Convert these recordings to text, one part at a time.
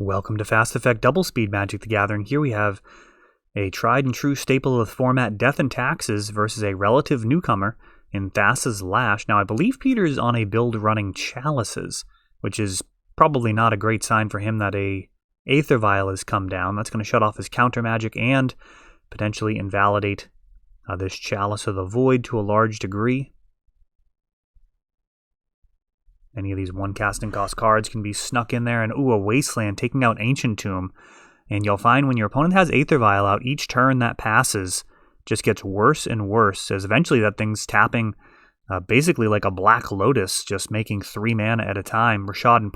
Welcome to Fast Effect Double Speed Magic the Gathering. Here we have a tried and true staple of the format, Death and Taxes, versus a relative newcomer in Thassa's Lash. Now, I believe Peter's on a build running Chalices, which is probably not a great sign for him that a Aether Vial has come down. That's going to shut off his counter magic and potentially invalidate this Chalice of the Void to a large degree. Any of these one casting cost cards can be snuck in there. And a Wasteland taking out Ancient Tomb. And you'll find when your opponent has Aether Vial out, each turn that passes just gets worse and worse, as eventually that thing's tapping basically like a Black Lotus, just making 3 mana at a time. Rashad and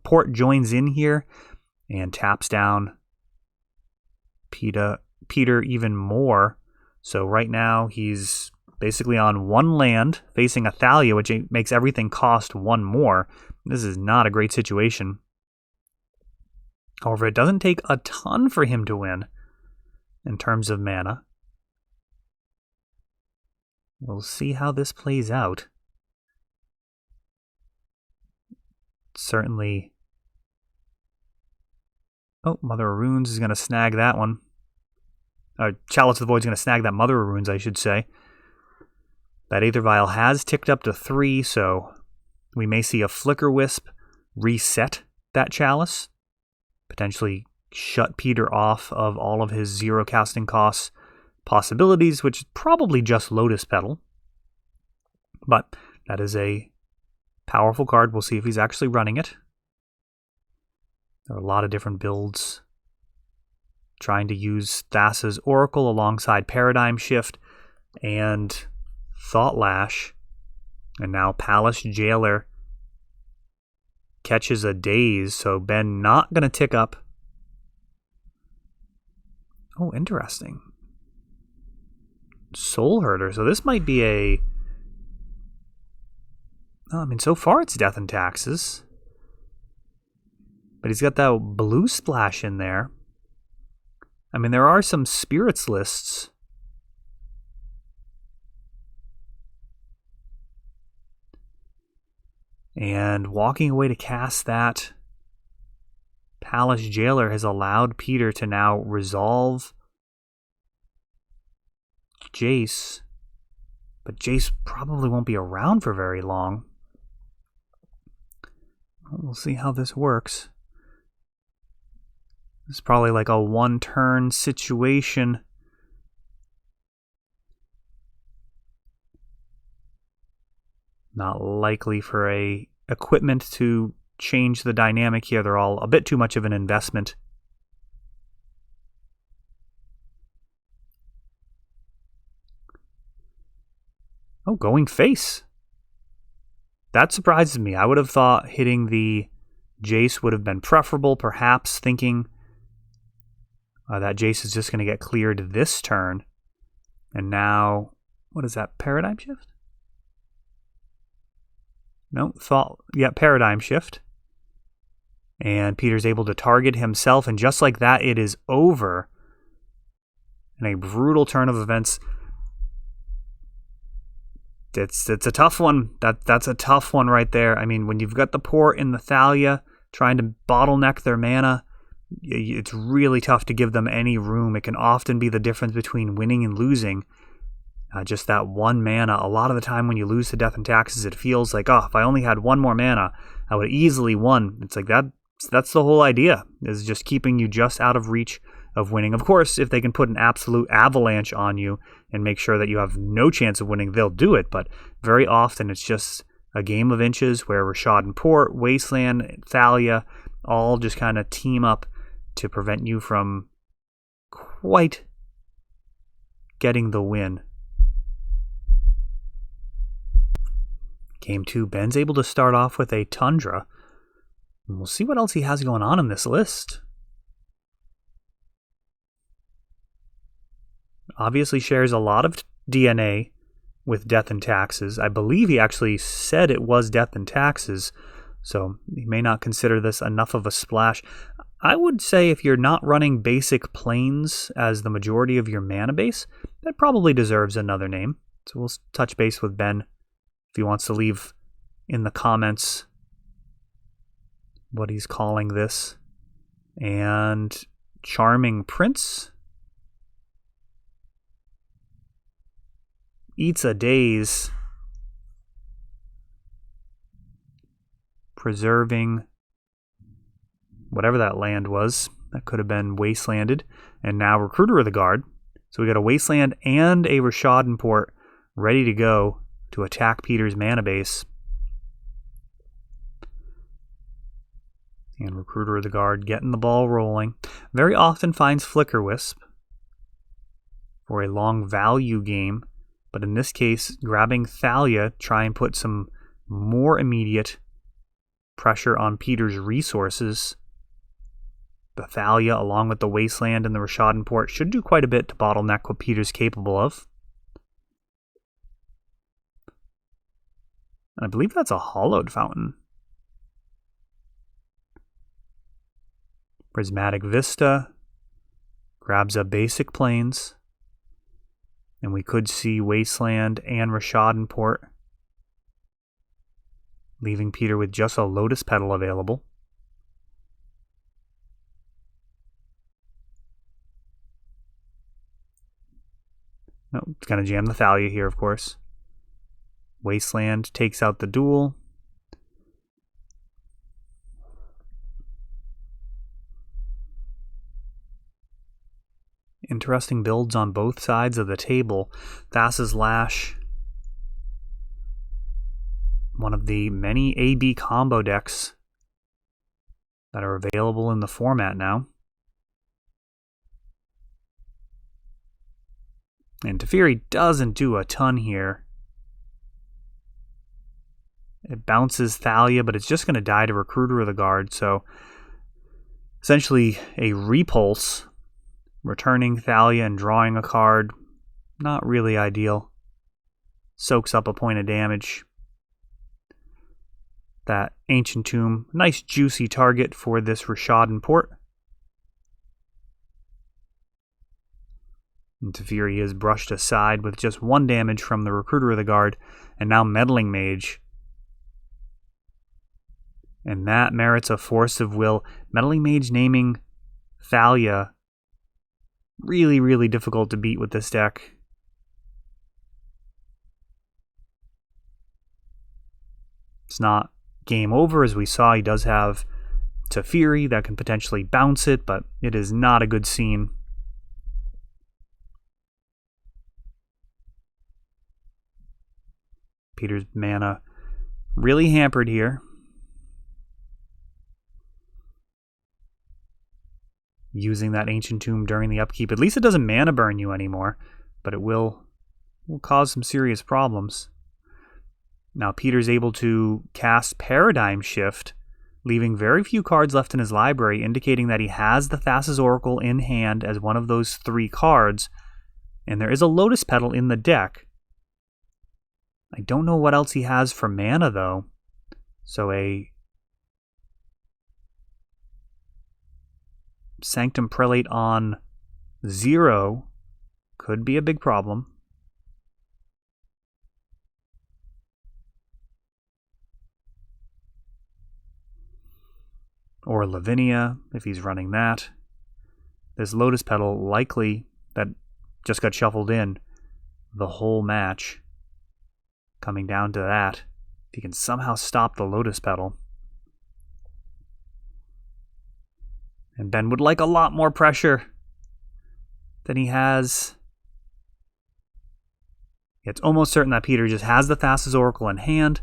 Port joins in here and taps down Peter even more. So right now he's basically on 1 land, facing a Thalia, which makes everything cost 1 more. This is not a great situation. However, it doesn't take a ton for him to win in terms of mana. We'll see how this plays out. Certainly. Oh, Mother of Runes is going to snag that one. Chalice of the Void is going to snag that Mother of Runes, I should say. That Aether Vial has ticked up to 3, so we may see a Flicker Wisp reset that Chalice. Potentially shut Peter off of all of his 0 casting costs possibilities, which is probably just Lotus Petal. But that is a powerful card. We'll see if he's actually running it. There are a lot of different builds trying to use Thassa's Oracle alongside Paradigm Shift and Thought Lash, and now Palace Jailer catches a Daze, so Ben not going to tick up. Oh, interesting. Soul Herder, so this might be a... I mean, so far it's Death and Taxes. But he's got that blue splash in there. I mean, there are some Spirits lists. And walking away to cast that Palace Jailer has allowed Peter to now resolve Jace. But Jace probably won't be around for very long. We'll see how this works. It's probably like a 1-turn situation. Not likely for a equipment to change the dynamic here. They're all a bit too much of an investment. Oh, going face. That surprises me. I would have thought hitting the Jace would have been preferable, perhaps thinking that Jace is just going to get cleared this turn. And now, what is that, Paradigm Shift? No, Paradigm Shift. And Peter's able to target himself, and just like that, it is over. In a brutal turn of events. It's a tough one. That's a tough one right there. I mean, when you've got the Port and the Thalia trying to bottleneck their mana, it's really tough to give them any room. It can often be the difference between winning and losing. Just that 1 mana. A lot of the time when you lose to Death and Taxes, it feels like, oh, if I only had 1 more mana, I would have easily won. It's like that's the whole idea, is just keeping you just out of reach of winning. Of course, if they can put an absolute avalanche on you and make sure that you have no chance of winning, they'll do it. But very often it's just a game of inches where Rashad and Port, Wasteland, Thalia all just kind of team up to prevent you from quite getting the win. Game 2, Ben's able to start off with a Tundra. And we'll see what else he has going on in this list. Obviously shares a lot of DNA with Death and Taxes. I believe he actually said it was Death and Taxes, so he may not consider this enough of a splash. I would say if you're not running basic planes as the majority of your mana base, that probably deserves another name. So we'll touch base with Ben if he wants to leave in the comments what he's calling this. And Charming Prince eats a daze, preserving whatever that land was. That could have been wastelanded. And now Recruiter of the Guard. So we got a wasteland and a Rishadan port ready to go to attack Peter's mana base. And Recruiter of the Guard getting the ball rolling. Very often finds Flicker Wisp for a long value game. But in this case, grabbing Thalia, try and put some more immediate pressure on Peter's resources. The Thalia, along with the Wasteland and the Rishadan port, should do quite a bit to bottleneck what Peter's capable of. And I believe that's a Hollowed Fountain. Prismatic Vista grabs a Basic Plains. And we could see Wasteland and Rishadan port, leaving Peter with just a Lotus Petal available. No, it's going to jam the Thalia here, of course. Wasteland takes out the duel. Interesting builds on both sides of the table. Thassa's Lash, one of the many AB combo decks that are available in the format now. And Teferi doesn't do a ton here. It bounces Thalia, but it's just going to die to Recruiter of the Guard. So essentially a repulse, returning Thalia and drawing a card. Not really ideal. Soaks up a point of damage. That Ancient Tomb, nice juicy target for this Rishadan port. And Teferi is brushed aside with just 1 damage from the Recruiter of the Guard, and now Meddling Mage. And that merits a Force of Will. Meddling Mage naming Thalia, really, really difficult to beat with this deck. It's not game over, as we saw. He does have Teferi that can potentially bounce it, but it is not a good scene. Peter's mana really hampered here. Using that Ancient Tomb during the upkeep. At least it doesn't mana burn you anymore, but it will cause some serious problems. Now Peter's able to cast Paradigm Shift, leaving very few cards left in his library, indicating that he has the Thassa's Oracle in hand as one of those 3 cards, and there is a Lotus Petal in the deck. I don't know what else he has for mana, though. So a Sanctum Prelate on 0 could be a big problem. Or Lavinia, if he's running that. This Lotus Petal likely that just got shuffled in the whole match. Coming down to that. If he can somehow stop the Lotus Petal. And Ben would like a lot more pressure than he has. It's almost certain that Peter just has the Thassa's Oracle in hand.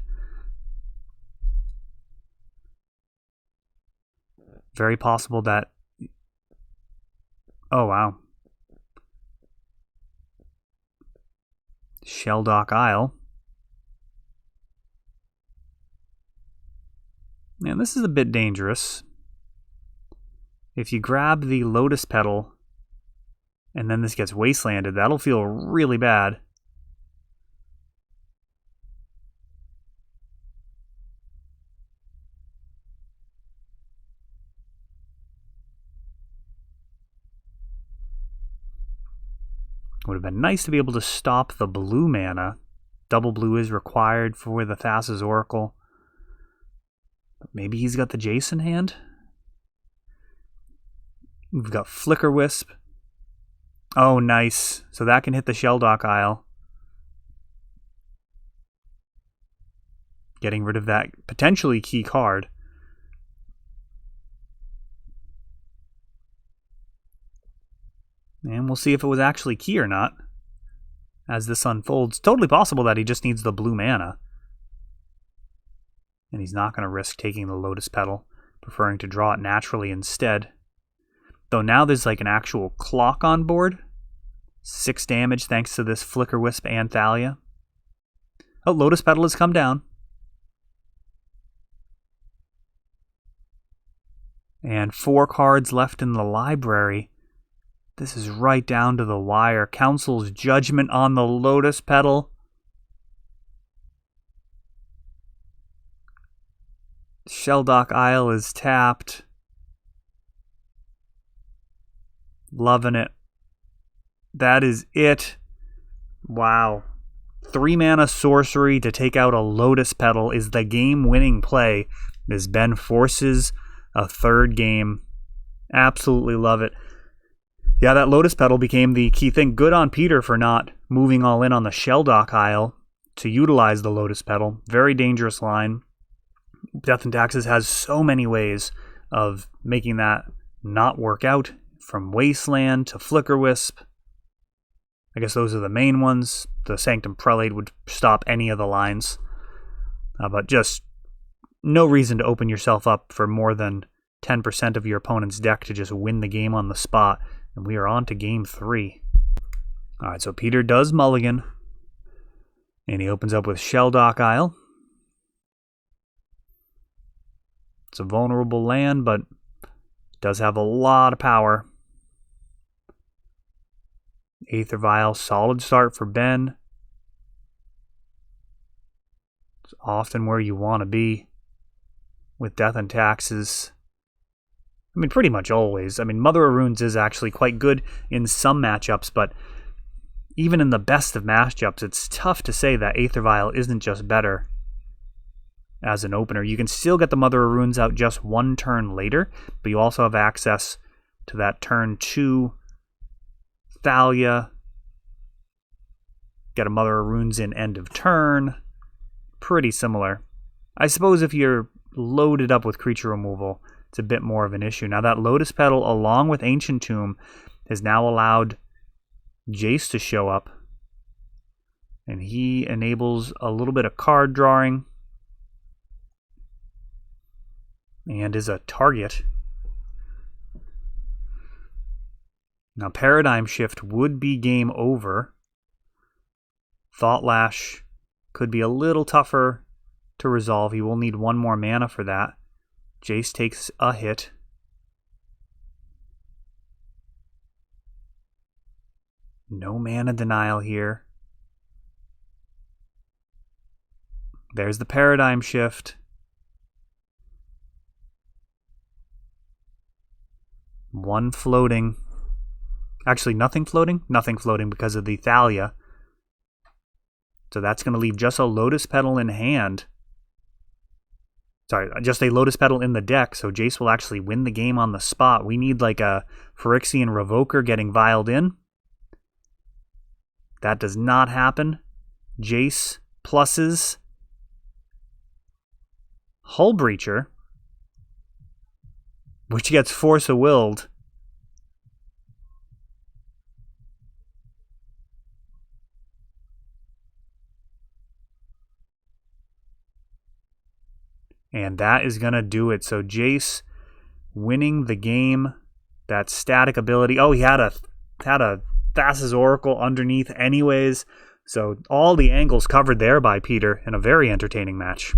Very possible that... Oh, wow. Shelldock Isle. And this is a bit dangerous. If you grab the Lotus Petal and then this gets wastelanded, that'll feel really bad. Would have been nice to be able to stop the blue mana. Double blue is required for the Thassa's Oracle. But maybe he's got the Jason hand? We've got Flicker Wisp. Oh, nice. So that can hit the Shelldock Isle. Getting rid of that potentially key card. And we'll see if it was actually key or not as this unfolds. Totally possible that he just needs the blue mana. And he's not going to risk taking the Lotus Petal, preferring to draw it naturally instead. Though now there's like an actual clock on board. 6 damage thanks to this Flicker Wisp and Thalia. Oh, Lotus Petal has come down. And 4 cards left in the library. This is right down to the wire. Council's Judgment on the Lotus Petal. Shelldock Isle is tapped. Loving it. That is it. Wow. 3 mana sorcery to take out a Lotus Petal is the game-winning play as Ben forces a 3rd game. Absolutely love it. Yeah, that Lotus Petal became the key thing. Good on Peter for not moving all in on the Shelldock Isle to utilize the Lotus Petal. Very dangerous line. Death and Taxes has so many ways of making that not work out, from Wasteland to Flicker Wisp. I guess those are the main ones. The Sanctum Prelate would stop any of the lines. But just no reason to open yourself up for more than 10% of your opponent's deck to just win the game on the spot. And we are on to game 3. Alright, so Peter does mulligan. And he opens up with Shelldock Isle. It's a vulnerable land, but does have a lot of power. Aether Vial, solid start for Ben. It's often where you want to be with Death and Taxes. I mean, pretty much always. I mean, Mother of Runes is actually quite good in some matchups, but even in the best of matchups, it's tough to say that Aether Vial isn't just better as an opener. You can still get the Mother of Runes out just 1 turn later, but you also have access to that turn 2 Thalia. Get a Mother of Runes in end of turn. Pretty similar. I suppose if you're loaded up with creature removal, it's a bit more of an issue. Now that Lotus Petal, along with Ancient Tomb, has now allowed Jace to show up. And he enables a little bit of card drawing. And is a target. Now Paradigm Shift would be game over. Thought Lash could be a little tougher to resolve. He will need 1 more mana for that. Jace takes a hit. No mana denial here. There's the Paradigm Shift. 1 floating. Actually, nothing floating? Nothing floating because of the Thalia. So that's going to leave just a Lotus Petal in hand. Sorry, just a Lotus Petal in the deck, so Jace will actually win the game on the spot. We need like a Phyrexian Revoker getting vialed in. That does not happen. Jace pluses Hull Breacher, which gets Force of Willed. And that is going to do it. So Jace winning the game. That static ability. Oh, he had a Thassa's Oracle underneath anyways. So all the angles covered there by Peter in a very entertaining match.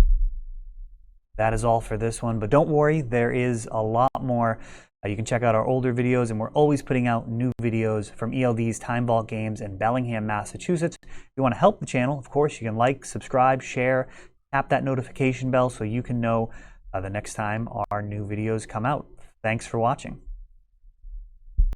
That is all for this one. But don't worry, there is a lot more. You can check out our older videos, and we're always putting out new videos from ELD's Time Vault games in Bellingham, Massachusetts. If you want to help the channel, of course, you can like, subscribe, share, tap that notification bell so you can know the next time our new videos come out. Thanks for watching.